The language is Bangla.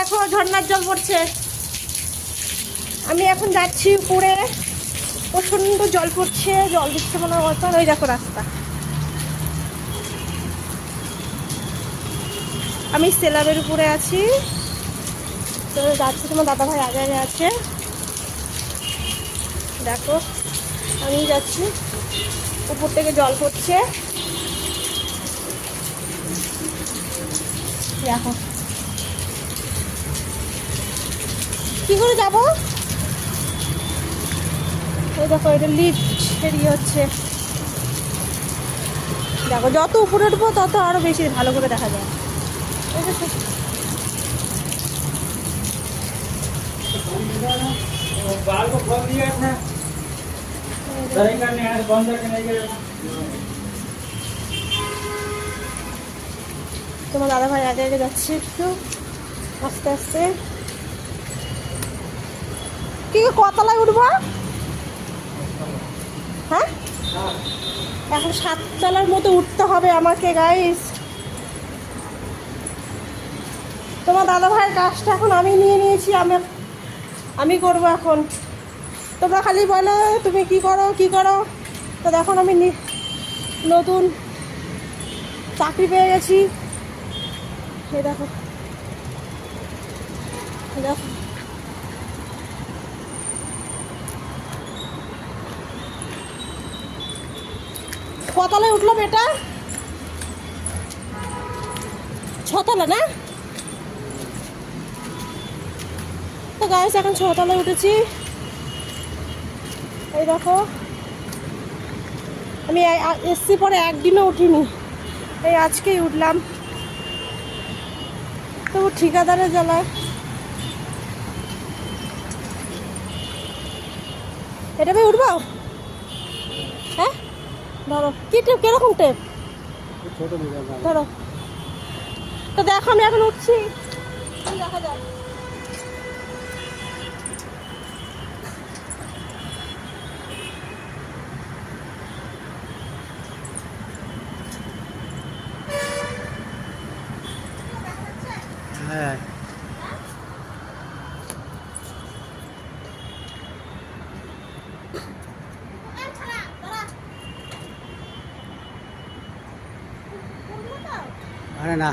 দেখো ঝর্ণার জল পড়ছে। আমি এখন যাচ্ছি উপরে, প্রচন্ড জল পড়ছে, জল দিচ্ছে মনে হয়। ওই দেখো রাস্তা। আমি সেলাবের উপরে আছি, তো যাচ্ছি, তোমার দাদা ভাই আগে আগে আছে। দেখো আমি যাচ্ছি, উপর থেকে জল পড়ছে। দেখো কি করে যাবো? ওই দেখো এটা লিফট বেরিয়ে হচ্ছে। দেখো যত উপরে উঠবো তত আরো বেশি ভালো করে দেখা যায়। बाल को खोल दिया था, सही करने आज बंद करके नहीं गए। তোমার দাদা ভাই আগে আগে যাচ্ছে একটু আস্তে আস্তে। কি কতলায় উঠবো? হ্যাঁ এখন 7 তলার মতো উঠতে হবে আমাকে গাইস। তোমার দাদা ভাইয়ের কাজটা এখন আমি নিয়ে নিয়েছি, আমি করবো এখন। তোমরা খালি বলো তুমি কি করো কি করো। তো এখন আমি নতুন চাকরি পেয়ে গেছি। এই দেখো দেখো কতলায় উঠলাম? এটা 6 তলা না? তো গাইস এখন 6 তলায় উঠেছি। এই দেখো আমি এসছি পরে একদিনও উঠিনি, এই আজকেই উঠলাম। তো ঠিকাদারের জ্বালায়। এটা ভাই উঠবো? হ্যাঁ ধরো। কি টেপ, কিরকম টেপ? ধরো। তো দেখো আমি এখন উঠছি, দেখা যাক। হ্যাঁ আরে না